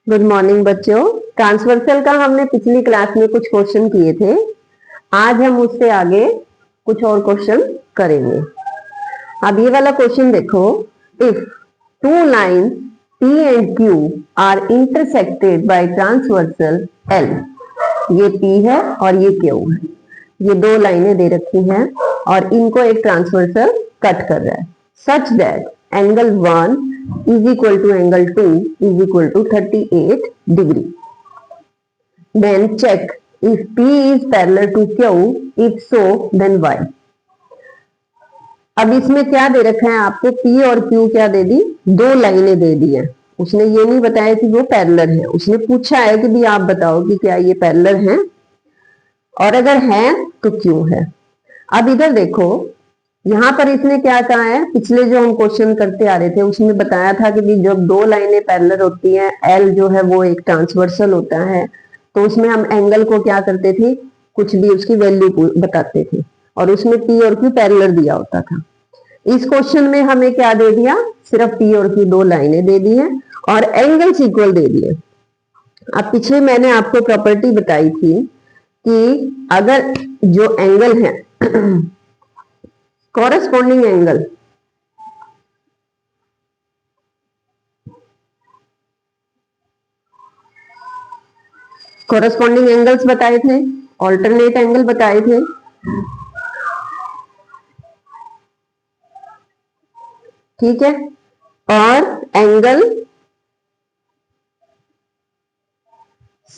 Good morning बच्चों। Transversal का हमने पिछली क्लास में कुछ क्वेश्चन किए थे। आज हम उससे आगे कुछ और क्वेश्चन करेंगे। अब ये वाला क्वेश्चन देखो, if two lines P and Q are intersected by transversal L, ये P है और ये Q है, ये दो लाइनें दे रखी हैं और इनको एक ट्रांसवर्सल कट कर रहा है such that angle 1 is equal to angle 2 is equal to 38 degree. Then check if P is parallel to Q, if so then why. अब इसमें क्या दे रखा है आपको, P और Q क्या दे दी, दो लाइनें दे दी है। उसने ये नहीं बताया कि वो पैरेलल है, उसने पूछा है कि भी आप बताओ कि क्या ये पैरेलल है और अगर है तो क्यों है। अब इधर देखो, यहाँ पर इसने क्या कहा है, पिछले जो हम क्वेश्चन करते आ रहे थे उसमें बताया था कि भी जब दो लाइनें पैरेलल होती हैं, एल जो है वो एक ट्रांसवर्सल होता है, तो उसमें हम एंगल को क्या करते थे, कुछ भी उसकी वैल्यू बताते थे और उसमें पी और क्यू पैरेलल दिया होता था। इस क्वेश्चन में हमें क्या दे दिया, सिर्फ पी और क्यू दो लाइनें दे दी हैं और एंगल्स इक्वल दे दिए। अब पीछे मैंने आपको प्रॉपर्टी बताई थी कि अगर जो एंगल है कॉरेस्पॉन्डिंग एंगल, कॉरेस्पॉन्डिंग एंगल्स बताए थे, ऑल्टरनेट एंगल बताए थे, ठीक है, और angle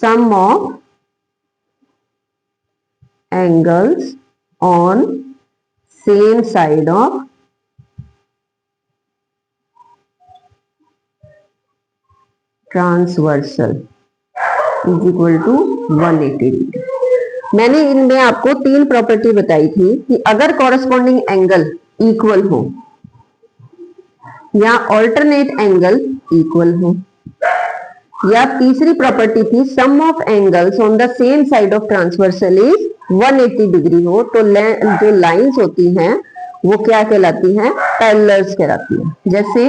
sum of angles on same side of transversal is equal to 180 degree. मैंने इनमें आपको तीन प्रॉपर्टी बताई थी कि अगर कॉरेस्पॉन्डिंग एंगल इक्वल हो या ऑल्टरनेट एंगल इक्वल हो, या तीसरी प्रॉपर्टी थी sum of angles on the same side of transversal is 180 degree हो, तो जो लाइंस होती हैं वो क्या कहलाती हैं, पैरेलल्स कहलाती हैं। जैसे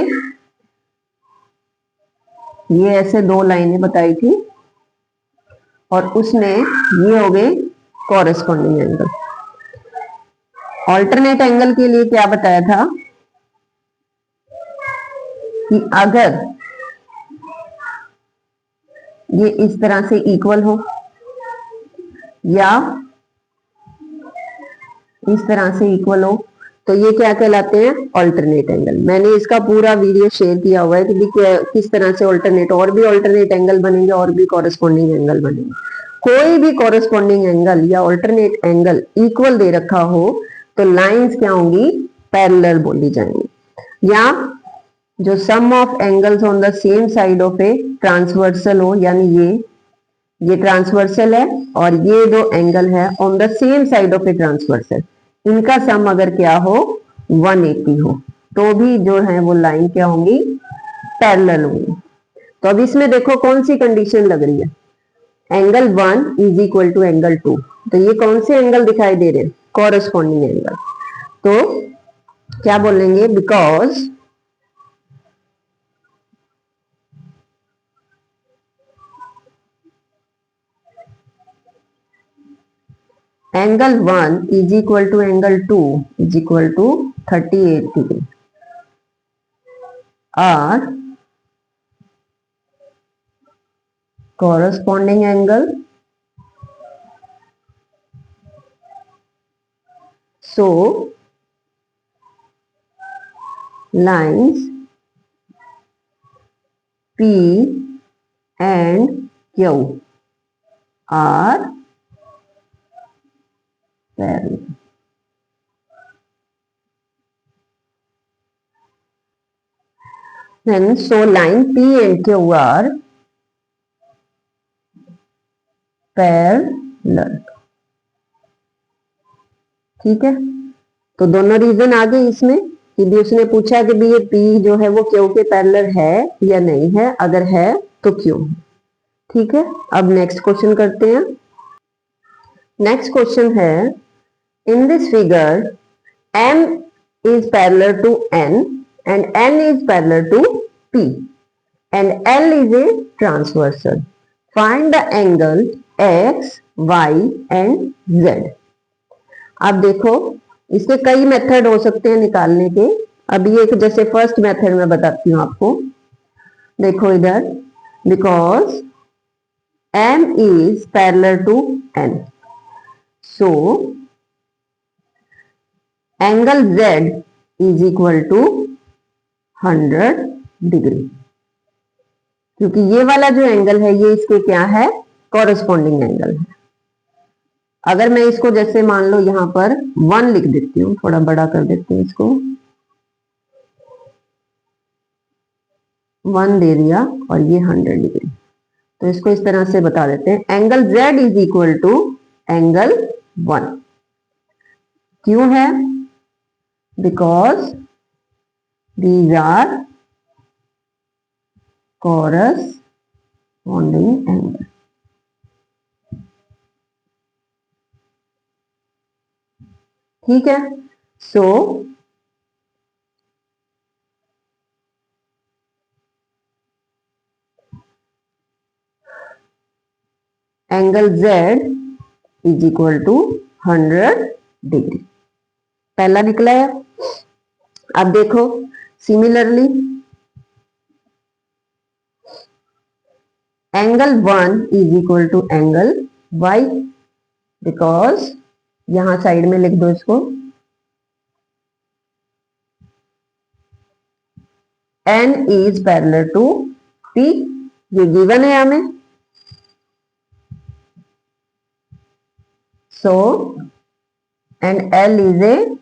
ये ऐसे दो लाइनें बताई थी और उसने ये हो गए कॉरेस्पॉन्डिंग एंगल। ऑल्टरनेट एंगल के लिए क्या बताया था कि अगर ये इस तरह से इक्वल हो या इस तरह से इक्वल हो तो ये क्या कहलाते हैं, ऑल्टरनेट एंगल। मैंने इसका पूरा वीडियो शेयर किया हुआ है कि किस तरह से ऑल्टरनेट, और भी ऑल्टरनेट एंगल बनेंगे और भी कॉरेस्पॉन्डिंग एंगल बनेंगे। कोई भी कॉरेस्पॉन्डिंग एंगल या ऑल्टरनेट एंगल इक्वल दे रखा हो तो लाइंस क्या होंगी, पैरेलल बोली जाएंगी। या जो sum of angles on the same side of a transversal हो, यानी ये ट्रांसवर्सल है और ये दो एंगल है on the same side of a transversal, इनका सम अगर क्या हो 180 हो तो भी जो है वो लाइन क्या होंगी, पैरेलल होंगी। तो अब इसमें देखो कौन सी कंडीशन लग रही है, angle 1 is equal to angle 2, तो ये कौन से एंगल दिखाई दे रहे हैं, कॉरेस्पॉन्डिंग एंगल। तो क्या बोलेंगे, because angle 1 is equal to angle 2 is equal to 38 degree are corresponding angle, so lines P and Q are parallel. Then so line P and Q are parallel, ठीक है। तो दोनों रीजन आ गए इसमें कि भी उसने पूछा कि भी ये P जो है वो Q के पैरेलल है या नहीं है, अगर है तो क्यों, ठीक है। अब नेक्स्ट क्वेश्चन करते हैं। नेक्स्ट क्वेश्चन है, in this figure M is parallel to N and N is parallel to P. and L is a transversal. Find the angle X, Y and Z. अब देखो इसके कई मेथड हो सकते हैं निकालने के। अभी एक जैसे फर्स्ट मेथड में बताती हूँ आपको। देखो इधर, because M is parallel to N, so angle Z is equal to 100 degree, क्योंकि ये वाला जो एंगल है ये इसके क्या है, कॉरेस्पॉन्डिंग एंगल है। अगर मैं इसको जैसे मान लो यहां पर 1 लिख देती हूँ, थोड़ा बड़ा कर देती हूँ इसको, 1 दे दिया और ये 100 डिग्री, तो इसको इस तरह से बता देते हैं angle Z is equal to angle 1। क्यों है? Because these are corresponding angle. ठीक है, so angle Z is equal to 100 degree, पहला निकला है। अब देखो similarly angle 1 is equal to angle Y, because यहां साइड में लिख दो इसको, N is parallel to P, ये गिवन है हमें। So and L is a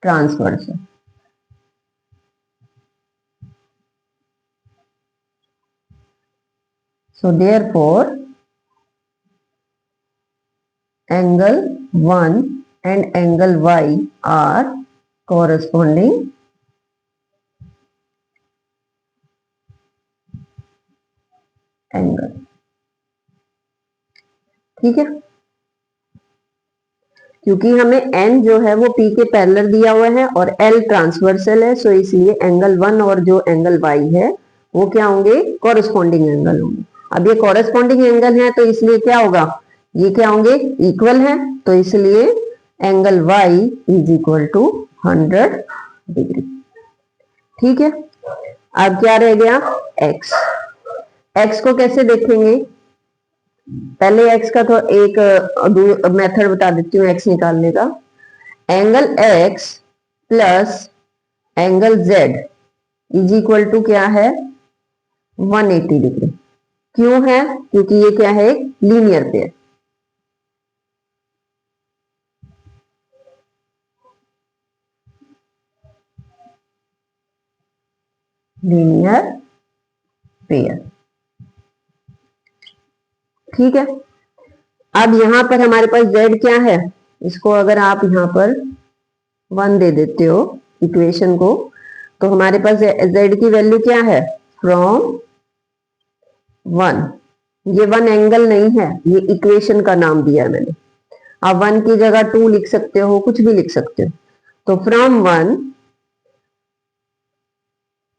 transversal. So therefore angle 1 and angle Y are corresponding angle। ठीक है, क्योंकि हमें n जो है वो p के पैरेलल दिया हुआ है और l ट्रांसवर्सल है, सो इसलिए एंगल 1 और जो एंगल y है वो क्या होंगे, कॉरेस्पॉन्डिंग एंगल होंगे। अब ये कॉरेस्पॉन्डिंग एंगल है तो इसलिए क्या होगा, ये क्या होंगे, इक्वल है, तो इसलिए angle y is equal to 100 degree. ठीक है, अब क्या रह गया, x। x को कैसे देखेंगे, पहले x का तो एक मेथड बता देती हूँ x निकालने का। Angle x plus angle z is equal to क्या है, 180 डिग्री। क्यों है, क्योंकि ये क्या है, लीनियर पेयर। Linear pair. ठीक है, अब यहां पर हमारे पास z क्या है, इसको अगर आप यहां पर 1 दे देते हो इक्वेशन को, तो हमारे पास z की वैल्यू क्या है, फ्रॉम 1। ये 1 एंगल नहीं है, ये इक्वेशन का नाम दिया है मैंने। आप 1 की जगह 2 लिख सकते हो, कुछ भी लिख सकते हो। तो from 1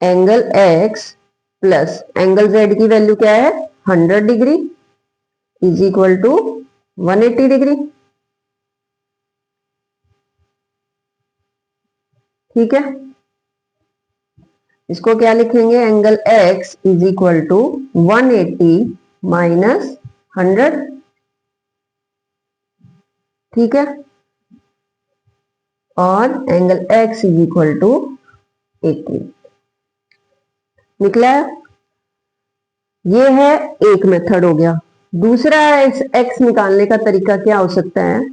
angle x plus angle z की वैल्यू क्या है, 100 degree is equal to 180 degree. ठीक है, इसको क्या लिखेंगे, angle x is equal to 180 minus 100। ठीक है, और angle x is equal to 80 निकला। ये है एक मेथड हो गया। दूसरा इस x निकालने का तरीका क्या हो सकता है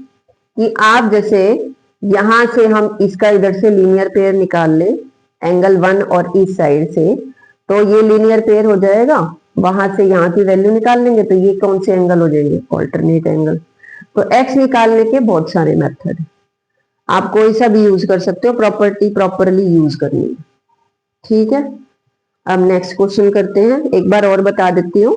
कि आप जैसे यहां से हम इसका इधर से लीनियर पेयर निकाल ले, एंगल 1 और इस साइड से, तो ये लीनियर पेयर हो जाएगा। वहां से यहां की वैल्यू निकाल लेंगे तो ये कौन से एंगल हो जाएंगे, ऑल्टरनेट एंगल। तो x निकालने के बहुत सारे मेथड है, आप कोई सा भी यूज कर सकते हो, प्रॉपर्टी प्रॉपरली यूज करनी है। ठीक है, अब नेक्स्ट क्वेश्चन करते हैं। एक बार और बता देती हूँ,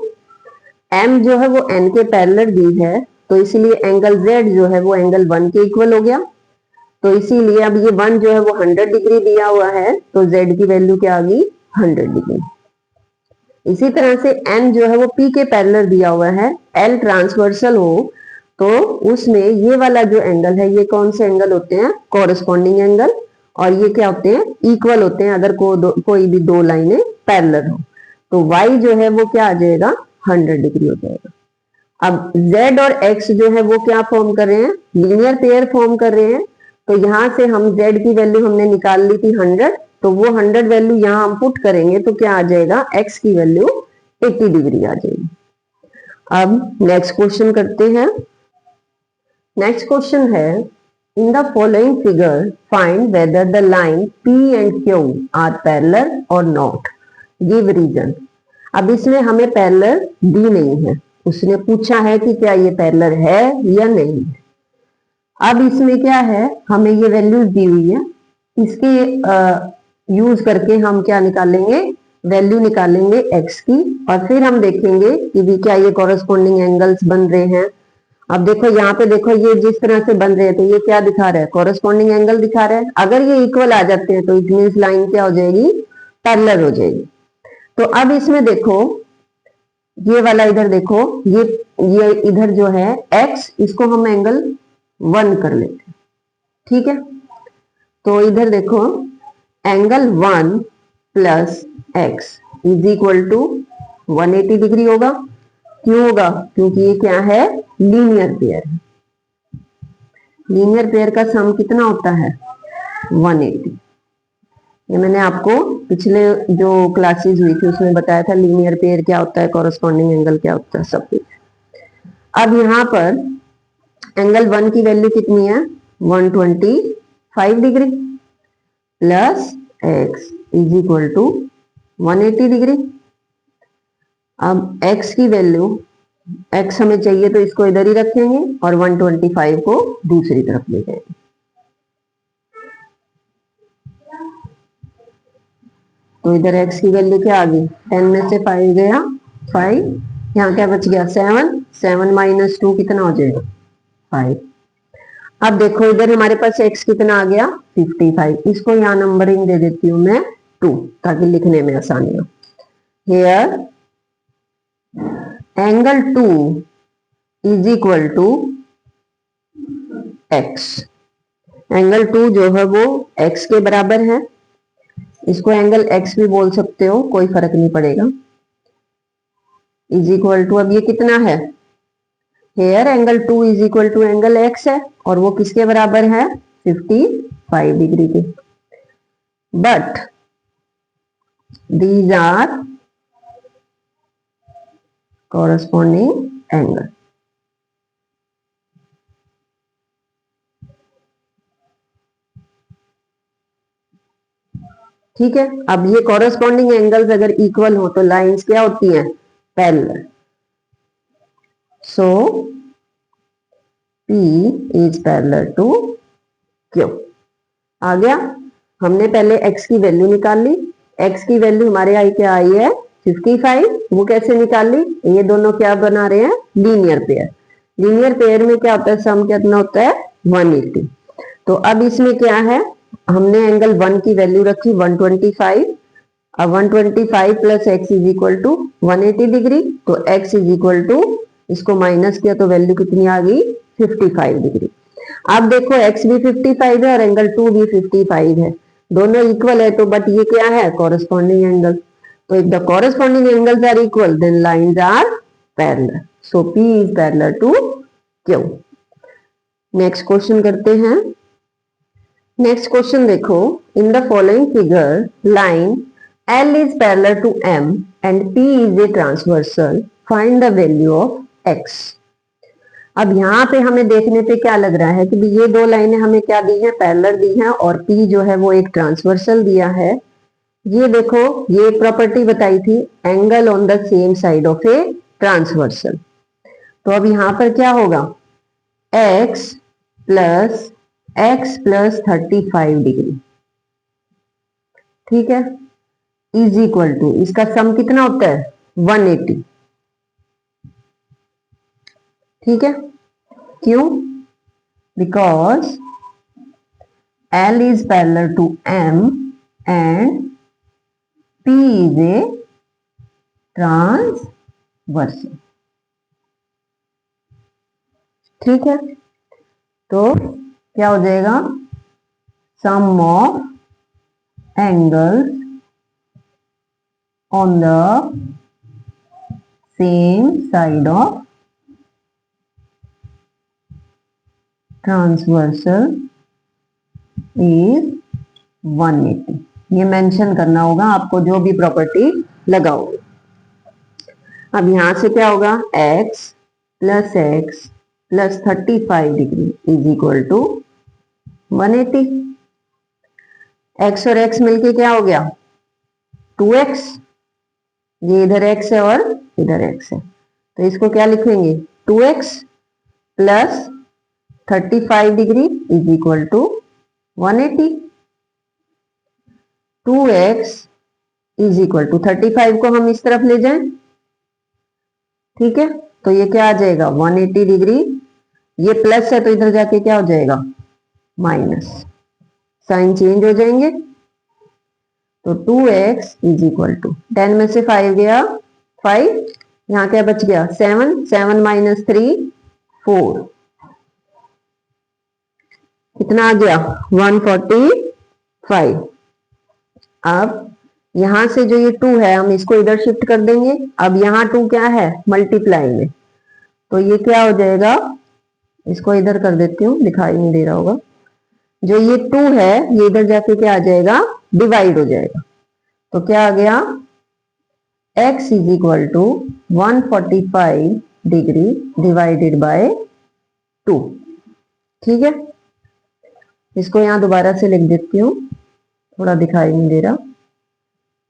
m जो है वो n के पैरेलल दी है, तो इसीलिए एंगल z जो है वो एंगल 1 के इक्वल हो गया। तो इसीलिए अब ये 1 जो है वो 100 डिग्री दिया हुआ है, तो z की वैल्यू क्या आ गई, 100 डिग्री। इसी तरह से n जो है वो p के पैरेलल दिया हुआ है, l ट्रांसवर्सल हो तो उसमें ये वाला जो एंगल है, ये कौन से एंगल होते हैं? Corresponding angle. और ये क्या होते हैं? इक्वल होते हैं अगर कोई भी दो लाइनें पैरेलल हो। तो y जो है वो क्या आ जाएगा? 100 डिग्री हो जाएगा। अब z और x जो है वो क्या फॉर्म कर रहे हैं? लीनियर पेयर फॉर्म कर रहे हैं। तो यहां से हम z की वैल्यू हमने निकाल ली थी 100, तो वो 100 वैल्यू यहां हम पुट करेंगे तो क्या आ जाएगा? x की वैल्यू 80 डिग्री आ जाएगी। अब नेक्स्ट क्वेश्चन करते हैं। नेक्स्ट क्वेश्चन है, in the following figure find whether the line p and q are parallel और नॉट, गिव रीजन। अब इसमें हमें पैरेलल दी नहीं है, उसने पूछा है कि क्या ये पैरेलल है या नहीं है। अब इसमें क्या है, हमें ये वैल्यूज दी हुई है, इसके यूज करके हम क्या निकालेंगे? वैल्यू निकालेंगे x की, और फिर हम देखेंगे कि भी क्या ये कॉरस्पॉन्डिंग एंगल्स बन रहे हैं। अब देखो यहाँ पे, देखो ये जिस तरह से बन रहे हैं तो ये क्या दिखा रहा है? कॉरस्पॉन्डिंग एंगल दिखा रहा है। अगर ये इक्वल आ जाते हैं तो इट मीन्स लाइन क्या हो जाएगी? पैरेलल हो जाएगी। तो अब इसमें देखो, ये वाला इधर देखो, ये इधर जो है x, इसको हम एंगल 1 कर लेते हैं, ठीक है। तो इधर देखो, angle 1 plus x is equal to 180 degree होगा। क्यों होगा? क्योंकि ये क्या है? लीनियर पेयर है। लीनियर पेयर का सम कितना होता है? 180। ये मैंने आपको पिछले जो क्लासेस हुई थी उसमें बताया था, लीनियर पेयर क्या होता है, कॉरस्पॉन्डिंग एंगल क्या होता है, सब कुछ। अब यहाँ पर एंगल 1 की वैल्यू कितनी है? 125 degree plus x is equal to 180 degree. अब x की वैल्यू, x हमें चाहिए तो इसको इधर ही रखेंगे और 125 को दूसरी तरफ ले जाएंगे। तो इधर x की वैल्यू क्या आ गई? 10 में से 5 गया 5, यहाँ क्या बच गया? 7। 7 माइनस 2 कितना हो जाएगा? 5। अब देखो इधर हमारे पास x कितना आ गया? 55। इसको यहाँ नंबरिंग दे देती हूँ मैं 2, ताकि लिखने में आसानी हो। Here angle 2 is equal to x। Angle 2 जो है वो x के बराबर है। इसको एंगल x भी बोल सकते हो, कोई फर्क नहीं पड़ेगा। इज इक्वल टू, अब ये कितना है? Here angle 2 is equal to angle x है, और वो किसके बराबर है? 55 डिग्री के। But these are corresponding angle. ठीक है। अब ये कॉरस्पॉन्डिंग एंगल्स अगर इक्वल हो तो लाइंस क्या होती हैं? Parallel. So P is parallel to Q। आ गया। हमने पहले x की वैल्यू निकाल ली। x की वैल्यू हमारे आई क्या आई है? 55। वो कैसे निकाल ली? ये दोनों क्या बना रहे हैं? Linear pair. लीनियर पेयर में क्या होता है? सम कितना होता है? 180। तो अब इसमें क्या है, हमने एंगल 1 की वैल्यू रखी 125। अब 125 plus x is equal to 180 degree. तो x इज इक्वल टू, इसको माइनस किया तो वैल्यू कितनी आ गई? 55 डिग्री। अब देखो x भी 55 है और एंगल 2 भी 55 है, दोनों इक्वल है। तो बट ये क्या है? Corresponding angle. तो if the corresponding angles are equal then lines are parallel. So P is parallel to Q। Next question करते हैं। नेक्स्ट क्वेश्चन देखो, in the following figure line L is parallel to M and P is a transversal. Find the value of X. अब यहाँ पे हमें देखने पे क्या लग रहा है कि ये दो लाइनें हमें क्या दी हैं? पैरेलल दी हैं, और P जो है वो एक ट्रांसवर्सल दिया है। ये देखो, ये प्रॉपर्टी बताई थी, angle on the same side of a transversal. तो अब यहाँ पर क्या होगा? x plus x plus 35 degree, ठीक है, इज इक्वल टू, इसका सम कितना होता है? 180। ठीक है। क्यों? Because L is parallel to M and P is a transversal. ठीक है, तो क्या हो जाएगा, sum of angles on the same side of transversal is 180। ये मेंशन करना होगा आपको जो भी प्रॉपर्टी लगाओगे। अब यहां से क्या होगा, x plus 35 degree is equal to 180। x और x मिलके क्या हो गया, 2x। ये इधर x है और इधर x है, तो इसको क्या लिखेंगे, 2x plus 35 degree is equal to 180। 2x is equal to 35 को हम इस तरफ ले जाएं, ठीक है, तो ये क्या आ जाएगा 180 डिग्री। ये प्लस है तो इधर जाके क्या हो जाएगा, माइनस, साइन चेंज हो जाएंगे। तो 2x इज इक्वल टू 10 में से 5 गया 5, यहां क्या बच गया 7, 7 माइनस 3 4, कितना आ गया 145। अब यहां से जो ये 2 है हम इसको इधर शिफ्ट कर देंगे। अब यहाँ 2 क्या है, मल्टीप्लाई में, तो ये क्या हो जाएगा, इसको इधर कर देती हूँ, दिखाई नहीं दे रहा होगा। जो ये 2 है ये इधर जाके क्या आ जाएगा, डिवाइड हो जाएगा। तो क्या आ गया, x is equal to 145 degree divided by 2। ठीक है, इसको यहां दोबारा से लिख देती हूँ, थोड़ा दिखाई नहीं दे रहा।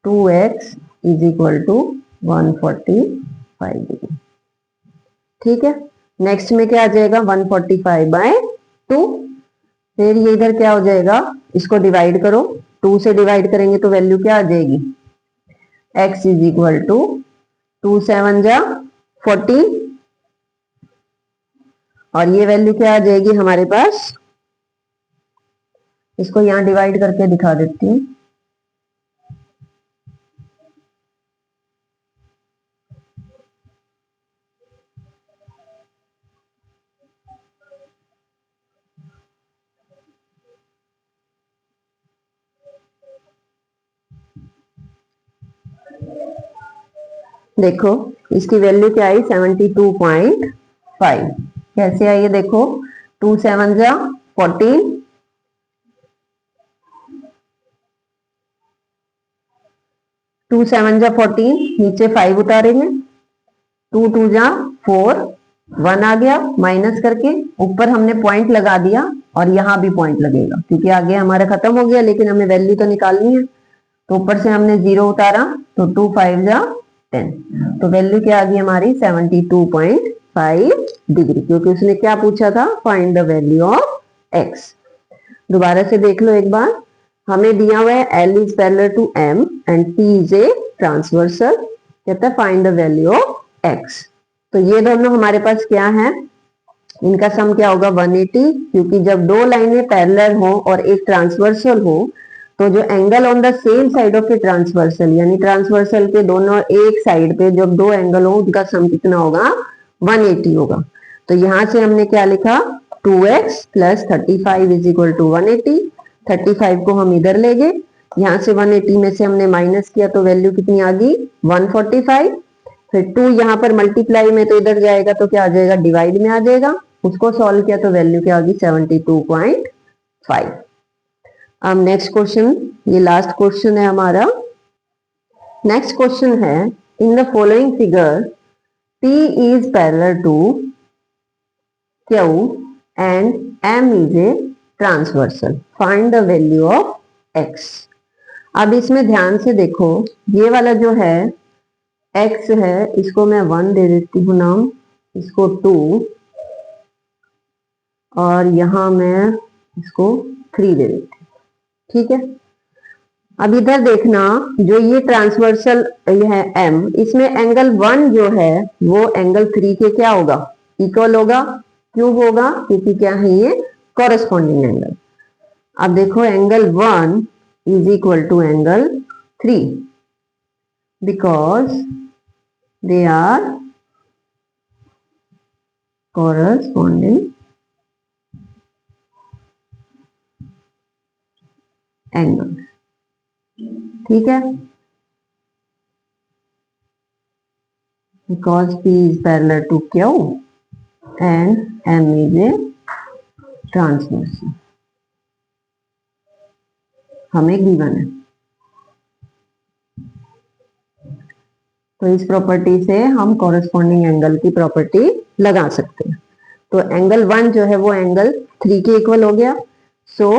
2x is equal to 145 degree. ठीक है, नेक्स्ट में क्या आ जाएगा 145 बाय 2। फिर ये इधर क्या हो जाएगा, इसको डिवाइड करो, 2 से डिवाइड करेंगे तो वैल्यू क्या आ जाएगी, x इज इक्वल टू 2 7 जा 14, और ये वैल्यू क्या आ जाएगी हमारे पास, इसको यहां डिवाइड करके दिखा देती हूँ। देखो इसकी वैल्यू क्या आई 72.5। कैसे आई है देखो, 2 7 जा 14, 2 7 जा 14, नीचे 5 उतारेंगे, 2 2 जा 4, 1 आ गया माइनस करके, ऊपर हमने पॉइंट लगा दिया और यहाँ भी पॉइंट लगेगा क्योंकि आगे हमारा खत्म हो गया, लेकिन हमें वैल्यू तो निकालनी है। तो ऊपर से हमने 0 उतारा, तो 2 5 जा 10, तो वैल्यू क्या आ गई हमारी 72.5 डिग्री, क्योंकि उसने क्या पूछा था, find the value of x। दोबारा से देख लो एक बार, हमें दिया हुआ है L is parallel to M and P is a transversal, कहता है find the value of x। तो ये दोनों हमारे पास क्या है, इनका सम क्या होगा 180, क्योंकि जब दो लाइनें पैरेलल हो और एक ट्रांसवर्सल हो तो जो angle on the same side of a transversal, यानी ट्रांसवर्सल के दोनों एक साइड पे जब दो एंगल हो उनका सम कितना होगा 180 होगा। तो यहां से हमने क्या लिखा, 2x plus 35 is equal to 180। 35 को हम इधर ले गए, यहाँ से 180 में से हमने माइनस किया तो वैल्यू कितनी आ गई 145। फिर 2 यहाँ पर मल्टीप्लाई में तो इधर जाएगा तो क्या आ जाएगा, डिवाइड में आ जाएगा, उसको सॉल्व किया तो वैल्यू क्या आ गई 72.5। अब नेक्स्ट क्वेश्चन, ये लास्ट क्वेश्चन है हमारा। नेक्स्ट क्वेश्चन है, in the following figure P is parallel to Q and M is a transversal, find the value of x। अब इसमें ध्यान से देखो, ये वाला जो है x है, इसको मैं 1 दे देती हूँ नाम, इसको 2, और यहां मैं इसको 3 दे देती हूँ। ठीक है, अब इधर देखना, जो ये ट्रांसवर्सल ये है M, इसमें एंगल 1 जो है वो एंगल 3 के क्या होगा, इक्वल होगा। क्यों होगा, क्योंकि क्या है ये कॉरेस्पॉन्डिंग एंगल। अब देखो angle 1 is equal to angle 3, because they are corresponding angle. ठीक है, because P is parallel to Q and M is a transverse, हमें गिवन है। तो इस प्रॉपर्टी से हम कॉरेस्पॉन्डिंग एंगल की प्रॉपर्टी लगा सकते हैं। तो एंगल 1 जो है वो एंगल 3 के इक्वल हो गया। सो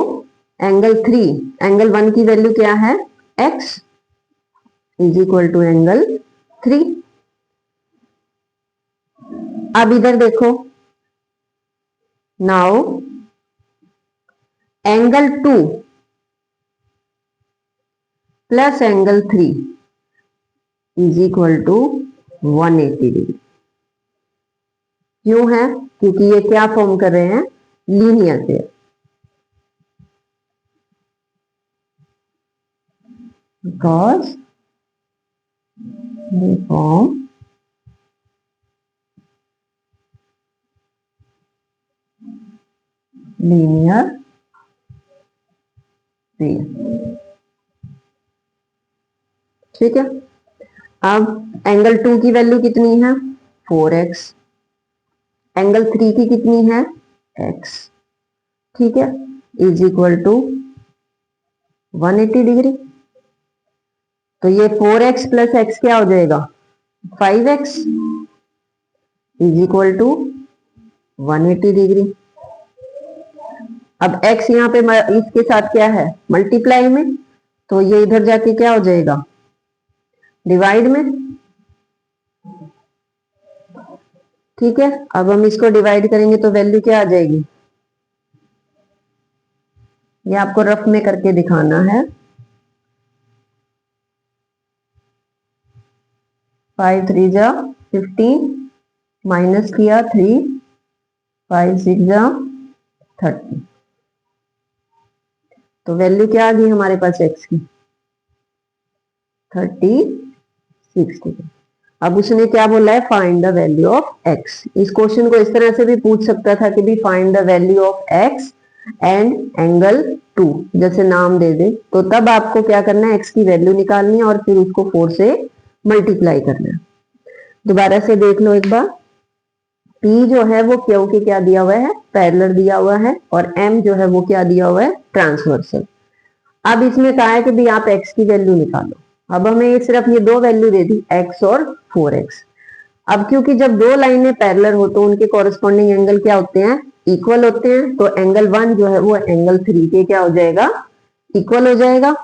एंगल 3, एंगल 1 की वैल्यू क्या है, x is equal to angle 3। अब इधर देखो, now angle 2 plus angle 3 is equal to 180 degree. क्यों है, क्योंकि ये क्या फॉर्म कर रहे हैं, linear pair. Because they form linear pair। ठीक है, अब एंगल 2 की वैल्यू कितनी है, 4x, एंगल 3 की कितनी है, x। ठीक है, इज इक्वल टू 180 डिग्री। तो ये 4x प्लस x क्या हो जाएगा, 5x is equal to 180 degree. अब x यहाँ पे इसके साथ क्या है, मल्टीप्लाई में, तो ये इधर जाके क्या हो जाएगा, डिवाइड में। ठीक है, अब हम इसको डिवाइड करेंगे तो वैल्यू क्या आ जाएगी, ये आपको रफ में करके दिखाना है। 5 3 जा 15, माइनस किया 3, 5 6 जा 30। तो वैल्यू क्या आ गई हमारे पास x की, 36। अब उसने क्या बोला है, find the value of x। इस क्वेश्चन को इस तरह से भी पूछ सकता था कि भी find the value of x and angle 2, जैसे नाम दे दे। तो तब आपको क्या करना है, x की वैल्यू निकालनी है और फिर उसको 4 से मल्टीप्लाई करना है। दोबारा से देख लो एक बार, P जो है वो Q के क्या दिया हुआ है, पैरेलल दिया हुआ है, और M जो है वो क्या दिया हुआ है, ट्रांसवर्सल। अब इसमें कहा है कि भी आप x की वैल्यू निकालो। अब हमें ये सिर्फ ये दो वैल्यू दे दी, x और 4x। अब क्योंकि जब दो लाइनें पैरेलल हो तो उनके कॉरेस्पॉन्डिंग एंगल क्या होते हैं, इक्वल होते हैं। तो एंगल 1 जो है वो एंगल 3 के क्या हो जाएगा, इक्वल हो जाएगा।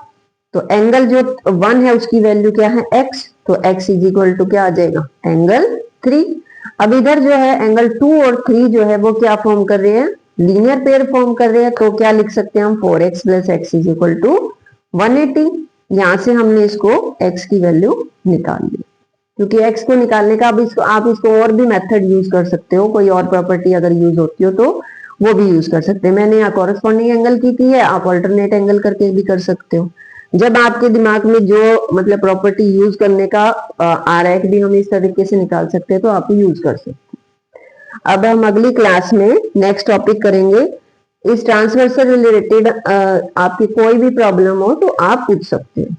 तो एंगल जो 1 है उसकी वैल्यू क्या है, x, तो x इज इक्वल टू क्या आ जाएगा, एंगल 3। अब इधर जो है एंगल 2 और 3 जो है वो क्या फॉर्म कर रहे हैं, लीनियर पेयर फॉर्म कर रहे हैं। तो क्या लिख सकते हैं हम, 4x plus x is equal to 180। यहां से हमने इसको x की वैल्यू निकाल ली। क्योंकि x को निकालने का अब इसको आप इसको और भी मेथड यूज कर सकते हो, कोई और प्रॉपर्टी अगर यूज होती हो तो वो भी यूज कर सकते हैं। मैंने यहाँ कॉरेस्पॉन्डिंग एंगल की थी है, आप ऑल्टरनेट एंगल करके भी कर सकते हो। जब आपके दिमाग में जो मतलब प्रॉपर्टी यूज करने का आ रहा है कि भी हम इस तरीके से निकाल सकते हैं, तो आप यूज कर सकते हैं। अब हम अगली क्लास में नेक्स्ट टॉपिक करेंगे। इस ट्रांसवर्सल रिलेटेड आपकी कोई भी प्रॉब्लम हो तो आप पूछ सकते हैं।